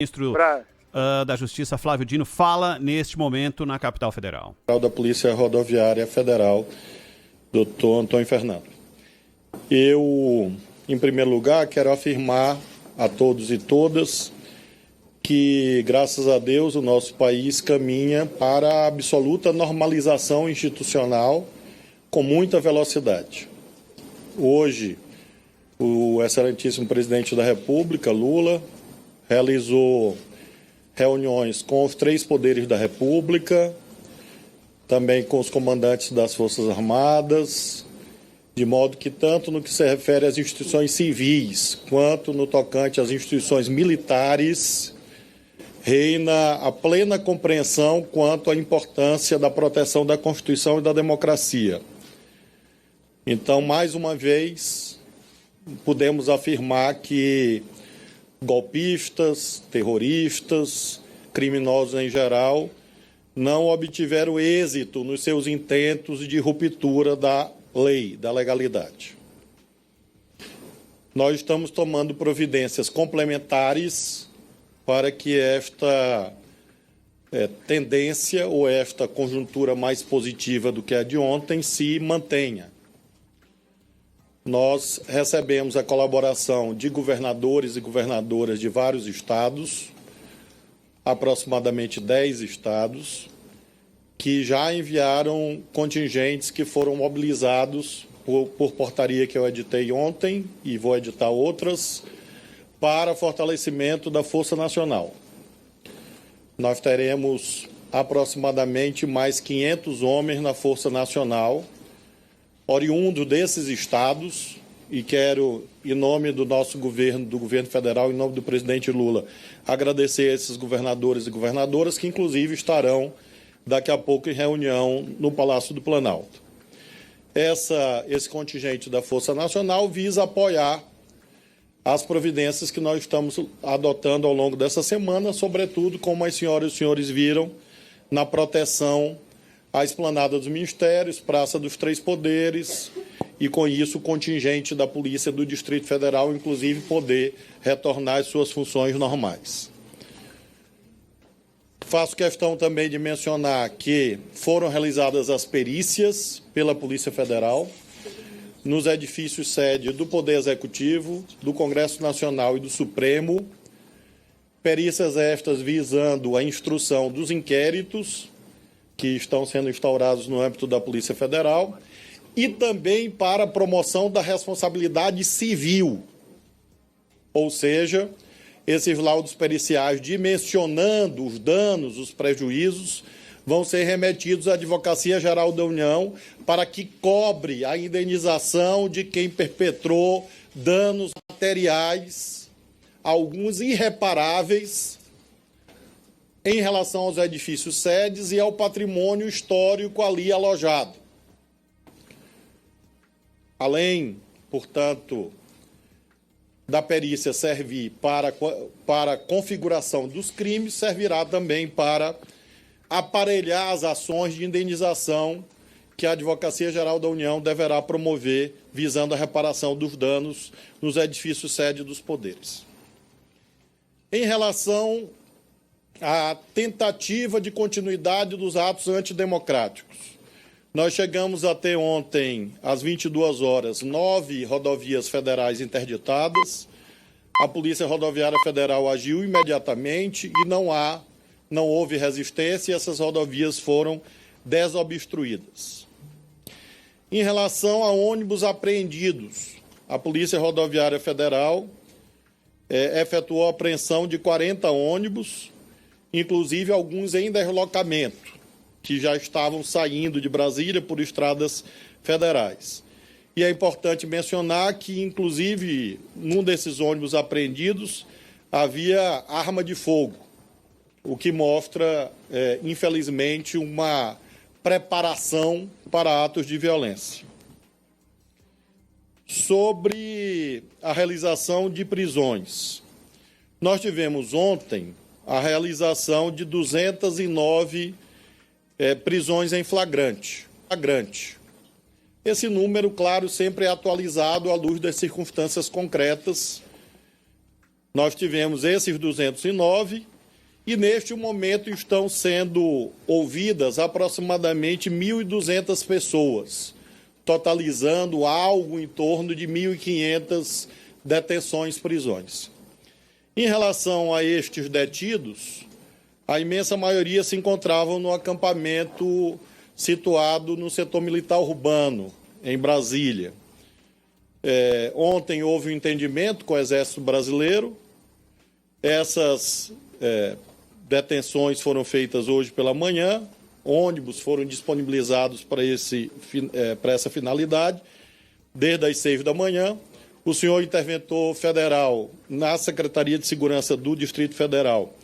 Ministro da Justiça, Flávio Dino, fala neste momento na capital federal. Da Polícia Rodoviária Federal, doutor Antônio Fernando. Eu, em primeiro lugar, quero afirmar a todos e todas que, graças a Deus, o nosso país caminha para a absoluta normalização institucional com muita velocidade. Hoje, o excelentíssimo presidente da República, Lula, realizou reuniões com os 3 poderes da República, também com os comandantes das Forças Armadas, de modo que tanto no que se refere às instituições civis, quanto no tocante às instituições militares, reina a plena compreensão quanto à importância da proteção da Constituição e da democracia. Então, mais uma vez, podemos afirmar que golpistas, terroristas, criminosos em geral, não obtiveram êxito nos seus intentos de ruptura da lei, da legalidade. Nós estamos tomando providências complementares para que esta tendência ou esta conjuntura mais positiva do que a de ontem se mantenha. Nós recebemos a colaboração de governadores e governadoras de vários estados, aproximadamente 10 estados, que já enviaram contingentes que foram mobilizados por portaria que eu editei ontem e vou editar outras, para fortalecimento da Força Nacional. Nós teremos aproximadamente mais 500 homens na Força Nacional, oriundo desses estados, e quero, em nome do nosso governo, do governo federal, em nome do presidente Lula, agradecer a esses governadores e governadoras que, inclusive, estarão daqui a pouco em reunião no Palácio do Planalto. Esse contingente da Força Nacional visa apoiar as providências que nós estamos adotando ao longo dessa semana, sobretudo, como as senhoras e os senhores viram, na proteção à esplanada dos ministérios, Praça dos 3 Poderes, e com isso o contingente da Polícia do Distrito Federal, inclusive, poder retornar às suas funções normais. Faço questão também de mencionar que foram realizadas as perícias pela Polícia Federal nos edifícios sede do Poder Executivo, do Congresso Nacional e do Supremo, perícias estas visando a instrução dos inquéritos que estão sendo instaurados no âmbito da Polícia Federal e também para a promoção da responsabilidade civil, ou seja, esses laudos periciais dimensionando os danos, os prejuízos, vão ser remetidos à Advocacia Geral da União para que cobre a indenização de quem perpetrou danos materiais, alguns irreparáveis, em relação aos edifícios sedes e ao patrimônio histórico ali alojado. Além, portanto, da perícia servir para a configuração dos crimes, servirá também para aparelhar as ações de indenização que a Advocacia Geral da União deverá promover visando a reparação dos danos nos edifícios sede dos poderes. Em relação à tentativa de continuidade dos atos antidemocráticos, nós chegamos a ter ontem, às 22 horas, 9 rodovias federais interditadas. A Polícia Rodoviária Federal agiu imediatamente e não houve resistência e essas rodovias foram desobstruídas. Em relação a ônibus apreendidos, a Polícia Rodoviária Federal efetuou a apreensão de 40 ônibus, inclusive alguns em deslocamento, que já estavam saindo de Brasília por estradas federais. E é importante mencionar que, inclusive, num desses ônibus apreendidos, havia arma de fogo, o que mostra, infelizmente, uma preparação para atos de violência. Sobre a realização de prisões, nós tivemos ontem a realização de 209 prisões em flagrante. Esse número, claro, sempre é atualizado à luz das circunstâncias concretas Nós tivemos esses 209 e, neste momento, estão sendo ouvidas aproximadamente 1.200 pessoas, totalizando algo em torno de 1.500 detenções, prisões. Em relação a estes detidos, a imensa maioria se encontravam no acampamento situado no setor militar urbano, em Brasília. Ontem houve um entendimento com o Exército Brasileiro. Essas detenções foram feitas hoje pela manhã, ônibus foram disponibilizados para essa finalidade, desde as 6 da manhã. O senhor interventor federal, na Secretaria de Segurança do Distrito Federal,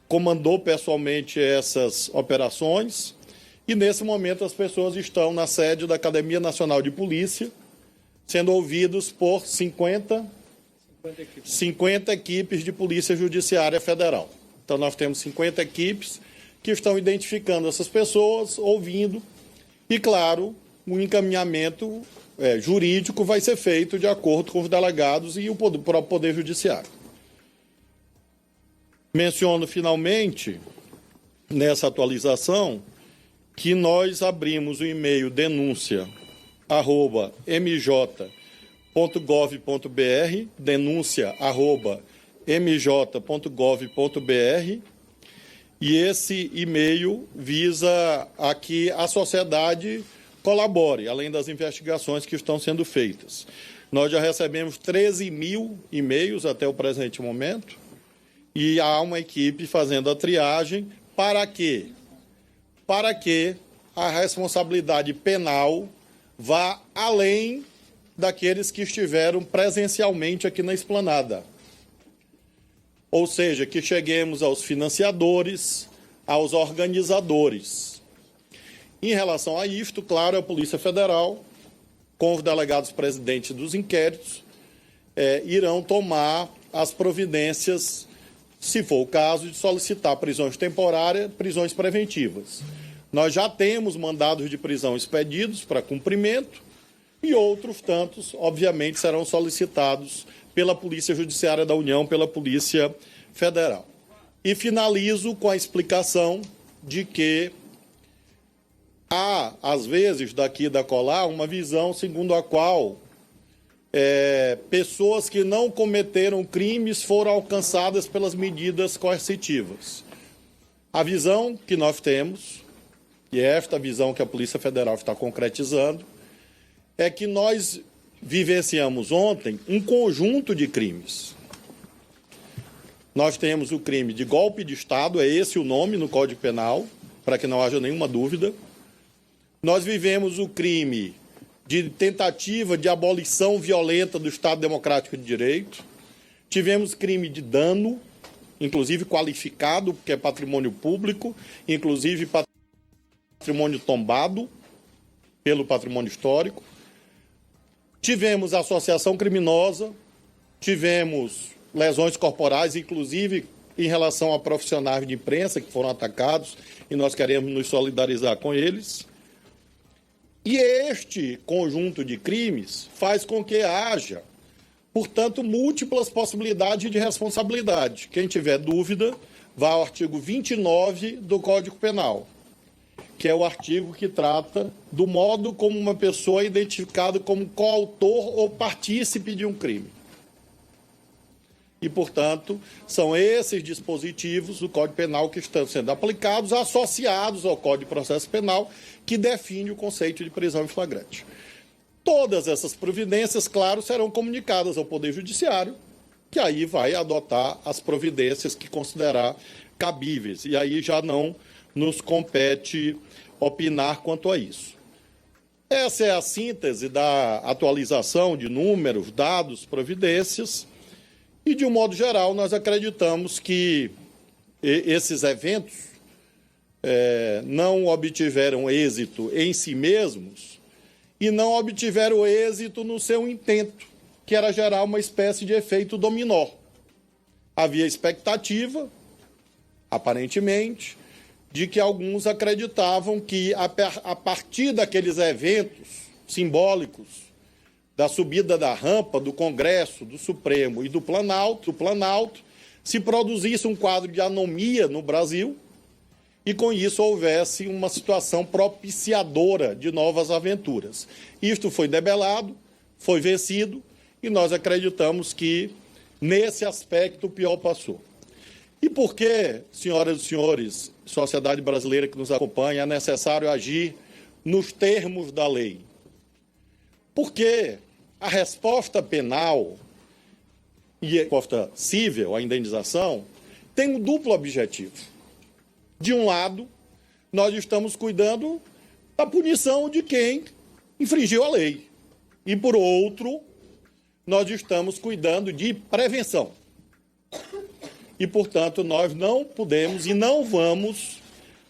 comandou pessoalmente essas operações e, nesse momento, as pessoas estão na sede da Academia Nacional de Polícia, sendo ouvidos por 50 equipes de Polícia Judiciária Federal. Então, nós temos 50 equipes que estão identificando essas pessoas, ouvindo, e, claro, o encaminhamento jurídico vai ser feito de acordo com os delegados e o próprio Poder Judiciário. Menciono, finalmente, nessa atualização, que nós abrimos o e-mail denúncia@mj.gov.br, denúncia@mj.gov.br, e esse e-mail visa a que a sociedade colabore, além das investigações que estão sendo feitas. Nós já recebemos 13.000 e-mails até o presente momento e há uma equipe fazendo a triagem para quê? Para que a responsabilidade penal vá além daqueles que estiveram presencialmente aqui na esplanada. Ou seja, que cheguemos aos financiadores, aos organizadores. Em relação a isto, claro, a Polícia Federal, com os delegados presidentes dos inquéritos, irão tomar as providências, se for o caso, de solicitar prisões temporárias, prisões preventivas. Nós já temos mandados de prisão expedidos para cumprimento e outros tantos, obviamente, serão solicitados pela Polícia Judiciária da União, pela Polícia Federal. E finalizo com a explicação de que há, às vezes, daqui e da colar, uma visão segundo a qual pessoas que não cometeram crimes foram alcançadas pelas medidas coercitivas. A visão que nós temos, e é esta visão que a Polícia Federal está concretizando, é que nós vivenciamos ontem um conjunto de crimes. Nós temos o crime de golpe de Estado, é esse o nome no Código Penal, para que não haja nenhuma dúvida. Nós vivemos o crime de tentativa de abolição violenta do Estado Democrático de Direito. Tivemos crime de dano, inclusive qualificado, porque é patrimônio público, inclusive patrimônio tombado pelo patrimônio histórico. Tivemos associação criminosa, tivemos lesões corporais, inclusive em relação a profissionais de imprensa que foram atacados, e nós queremos nos solidarizar com eles. E este conjunto de crimes faz com que haja, portanto, múltiplas possibilidades de responsabilidade. Quem tiver dúvida, vá ao artigo 29 do Código Penal, que é o artigo que trata do modo como uma pessoa é identificada como coautor ou partícipe de um crime. E, portanto, são esses dispositivos do Código Penal que estão sendo aplicados, associados ao Código de Processo Penal, que define o conceito de prisão em flagrante. Todas essas providências, claro, serão comunicadas ao Poder Judiciário, que aí vai adotar as providências que considerar cabíveis. E aí já não nos compete opinar quanto a isso. Essa é a síntese da atualização de números, dados, providências. E, de um modo geral, nós acreditamos que esses eventos não obtiveram êxito em si mesmos e não obtiveram êxito no seu intento, que era gerar uma espécie de efeito dominó. Havia expectativa, aparentemente, de que alguns acreditavam que, a partir daqueles eventos simbólicos, da subida da rampa do Congresso, do Supremo e do Planalto, se produzisse um quadro de anomia no Brasil e, com isso, houvesse uma situação propiciadora de novas aventuras. Isto foi debelado, foi vencido, e nós acreditamos que, nesse aspecto, o pior passou. E por que, senhoras e senhores, sociedade brasileira que nos acompanha, é necessário agir nos termos da lei? Porque a resposta penal e a resposta civil, a indenização, tem um duplo objetivo. De um lado, nós estamos cuidando da punição de quem infringiu a lei. E, por outro, nós estamos cuidando de prevenção. E, portanto, nós não podemos e não vamos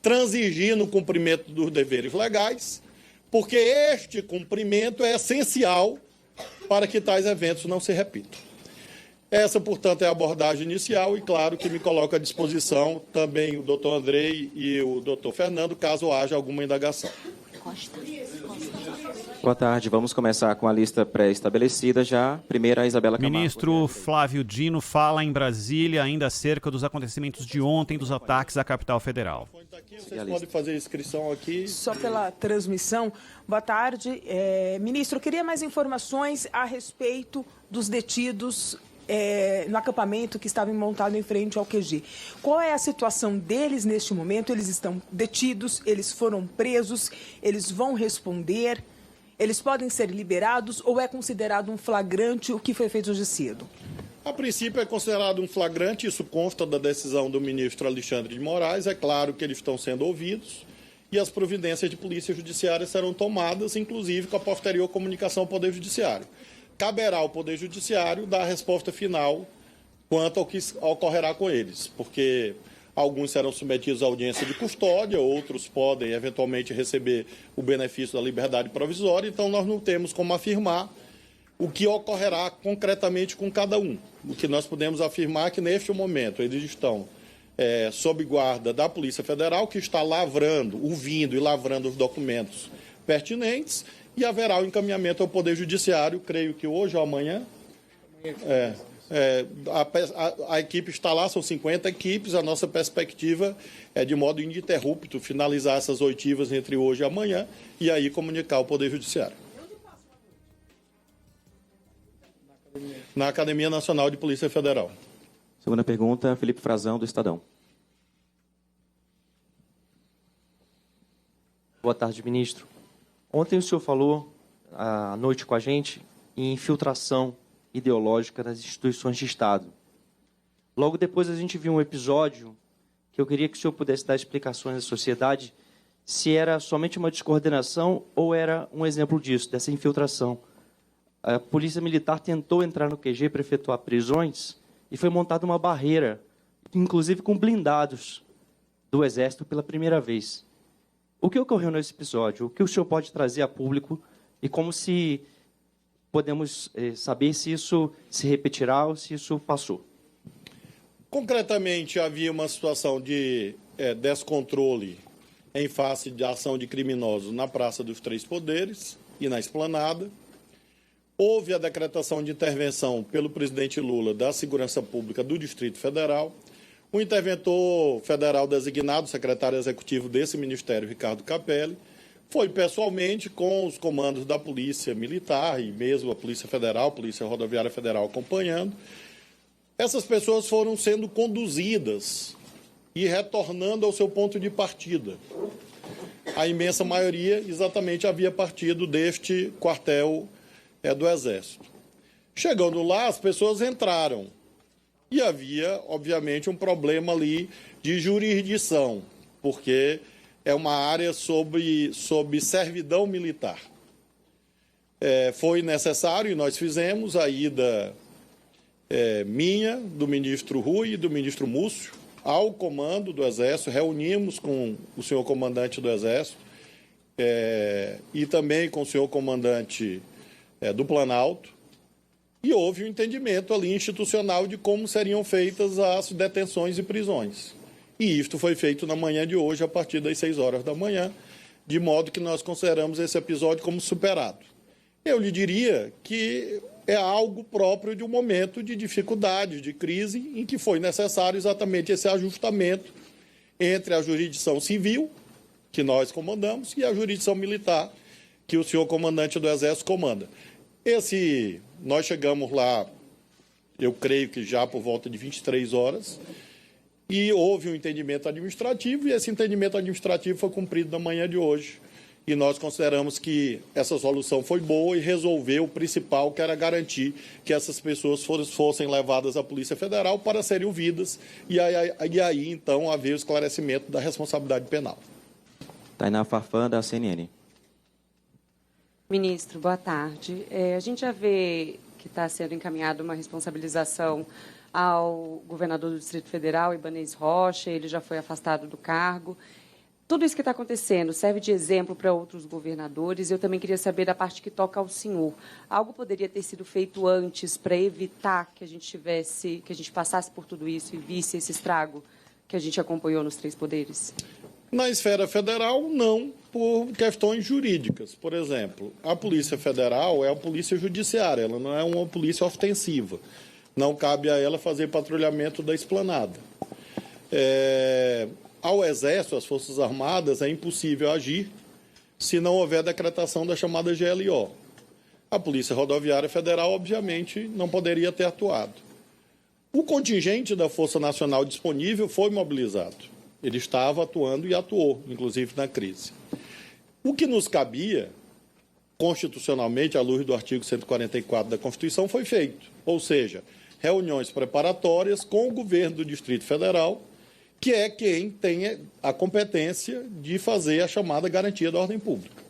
transigir no cumprimento dos deveres legais, porque este cumprimento é essencial para que tais eventos não se repitam. Essa, portanto, é a abordagem inicial e, claro, que me coloco à disposição também o doutor Andrei e o doutor Fernando, caso haja alguma indagação. Boa tarde. Vamos começar com a lista pré-estabelecida já. Primeiro, a Isabela Camargo. Ministro Flávio Dino fala em Brasília ainda acerca dos acontecimentos de ontem dos ataques à capital federal. Vocês podem fazer inscrição aqui. Só pela transmissão. Boa tarde. Ministro, eu queria mais informações a respeito dos detidos no acampamento que estava montado em frente ao QG. Qual é a situação deles neste momento? Eles estão detidos, eles foram presos, eles vão responder, eles podem ser liberados ou é considerado um flagrante o que foi feito hoje cedo? A princípio é considerado um flagrante, isso consta da decisão do ministro Alexandre de Moraes. É claro que eles estão sendo ouvidos e as providências de polícia judiciária serão tomadas, inclusive com a posterior comunicação ao Poder Judiciário. Caberá ao Poder Judiciário dar a resposta final quanto ao que ocorrerá com eles, porque alguns serão submetidos à audiência de custódia, outros podem eventualmente receber o benefício da liberdade provisória, então nós não temos como afirmar o que ocorrerá concretamente com cada um. O que nós podemos afirmar é que, neste momento, eles estão sob guarda da Polícia Federal, que está ouvindo e lavrando os documentos pertinentes, e haverá o encaminhamento ao Poder Judiciário, creio que hoje ou amanhã. A equipe está lá, são 50 equipes, a nossa perspectiva é, de modo ininterrupto, finalizar essas oitivas entre hoje e amanhã, e aí comunicar ao Poder Judiciário. Na Academia Nacional de Polícia Federal. Segunda pergunta, Felipe Frazão, do Estadão. Boa tarde, ministro. Ontem o senhor falou, à noite com a gente, em infiltração ideológica das instituições de Estado. Logo depois a gente viu um episódio que eu queria que o senhor pudesse dar explicações à sociedade se era somente uma descoordenação ou era um exemplo disso, dessa infiltração. A Polícia Militar tentou entrar no QG para efetuar prisões e foi montada uma barreira, inclusive com blindados do Exército pela primeira vez. O que ocorreu nesse episódio? O que o senhor pode trazer a público e como se podemos saber se isso se repetirá ou se isso passou? Concretamente, havia uma situação de descontrole em face da ação de criminosos na Praça dos Três Poderes e na Esplanada. Houve a decretação de intervenção pelo presidente Lula da Segurança Pública do Distrito Federal. O interventor federal designado, secretário executivo desse ministério, Ricardo Capelli, foi pessoalmente com os comandos da Polícia Militar e mesmo a Polícia Federal, a Polícia Rodoviária Federal acompanhando. Essas pessoas foram sendo conduzidas e retornando ao seu ponto de partida. A imensa maioria exatamente havia partido deste quartel do Exército. Chegando lá, as pessoas entraram. E havia, obviamente, um problema ali de jurisdição, porque é uma área sob servidão militar. Foi necessário, e nós fizemos, a ida minha, do ministro Rui e do ministro Múcio, ao comando do Exército, reunimos com o senhor comandante do Exército e também com o senhor comandante do Planalto, e houve um entendimento ali institucional de como seriam feitas as detenções e prisões. E isto foi feito na manhã de hoje, a partir das 6 horas da manhã, de modo que nós consideramos esse episódio como superado. Eu lhe diria que é algo próprio de um momento de dificuldade, de crise, em que foi necessário exatamente esse ajustamento entre a jurisdição civil, que nós comandamos, e a jurisdição militar, que o senhor comandante do Exército comanda. Nós chegamos lá, eu creio que já por volta de 23 horas, e houve um entendimento administrativo, e esse entendimento administrativo foi cumprido na manhã de hoje. E nós consideramos que essa solução foi boa e resolveu o principal, que era garantir que essas pessoas fossem levadas à Polícia Federal para serem ouvidas e aí então, haver o esclarecimento da responsabilidade penal. Tainá Farfã, da CNN. Ministro, boa tarde. A gente já vê que está sendo encaminhada uma responsabilização ao governador do Distrito Federal, Ibanez Rocha, ele já foi afastado do cargo. Tudo isso que está acontecendo serve de exemplo para outros governadores. Eu também queria saber da parte que toca ao senhor. Algo poderia ter sido feito antes para evitar que a gente passasse por tudo isso e visse esse estrago que a gente acompanhou nos 3 poderes? Na esfera federal, não, por questões jurídicas. Por exemplo, a Polícia Federal é a polícia judiciária, ela não é uma polícia ostensiva. Não cabe a ela fazer patrulhamento da esplanada. Ao Exército, às Forças Armadas, é impossível agir se não houver decretação da chamada GLO. A Polícia Rodoviária Federal, obviamente, não poderia ter atuado. O contingente da Força Nacional disponível foi mobilizado. Ele estava atuando e atuou, inclusive na crise. O que nos cabia, constitucionalmente, à luz do artigo 144 da Constituição, foi feito. Ou seja, reuniões preparatórias com o governo do Distrito Federal, que é quem tem a competência de fazer a chamada garantia da ordem pública.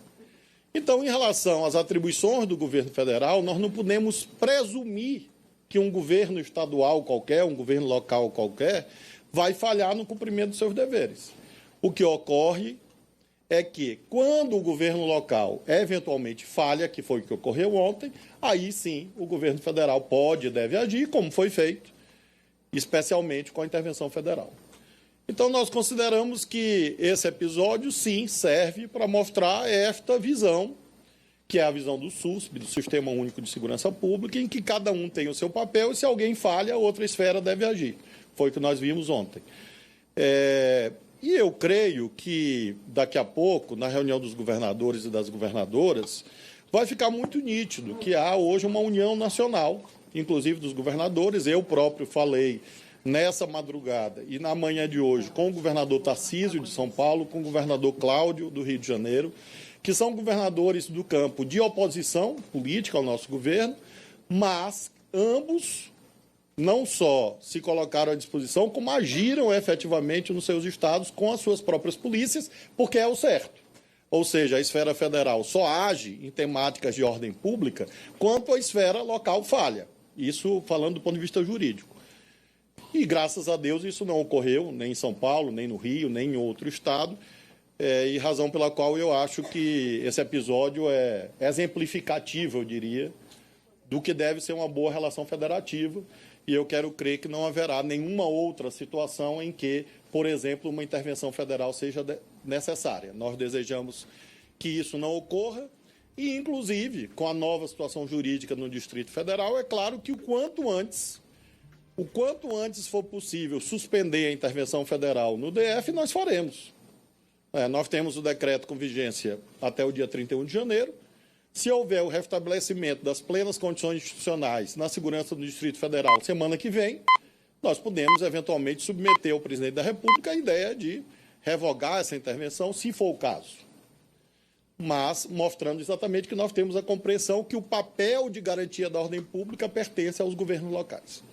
Então, em relação às atribuições do governo federal, nós não podemos presumir que um governo estadual qualquer, um governo local qualquer, vai falhar no cumprimento dos seus deveres. O que ocorre é que, quando o governo local eventualmente falha, que foi o que ocorreu ontem, aí sim o governo federal pode e deve agir, como foi feito, especialmente com a intervenção federal. Então, nós consideramos que esse episódio, sim, serve para mostrar esta visão, que é a visão do SUSP, do Sistema Único de Segurança Pública, em que cada um tem o seu papel e, se alguém falha, outra esfera deve agir. Foi o que nós vimos ontem. E eu creio que, daqui a pouco, na reunião dos governadores e das governadoras, vai ficar muito nítido que há hoje uma união nacional, inclusive dos governadores. Eu próprio falei nessa madrugada e na manhã de hoje com o governador Tarcísio, de São Paulo, com o governador Cláudio, do Rio de Janeiro, que são governadores do campo de oposição política ao nosso governo, mas ambos não só se colocaram à disposição, como agiram efetivamente nos seus estados com as suas próprias polícias, porque é o certo. Ou seja, a esfera federal só age em temáticas de ordem pública quanto a esfera local falha. Isso falando do ponto de vista jurídico. E, graças a Deus, isso não ocorreu nem em São Paulo, nem no Rio, nem em outro estado, e razão pela qual eu acho que esse episódio é exemplificativo, eu diria, do que deve ser uma boa relação federativa, e eu quero crer que não haverá nenhuma outra situação em que, por exemplo, uma intervenção federal seja necessária. Nós desejamos que isso não ocorra e, inclusive, com a nova situação jurídica no Distrito Federal, é claro que o quanto antes for possível suspender a intervenção federal no DF, nós faremos. Nós temos o decreto com vigência até o dia 31 de janeiro. Se houver o restabelecimento das plenas condições institucionais na segurança do Distrito Federal semana que vem, nós podemos, eventualmente, submeter ao presidente da República a ideia de revogar essa intervenção, se for o caso. Mas mostrando exatamente que nós temos a compreensão que o papel de garantia da ordem pública pertence aos governos locais.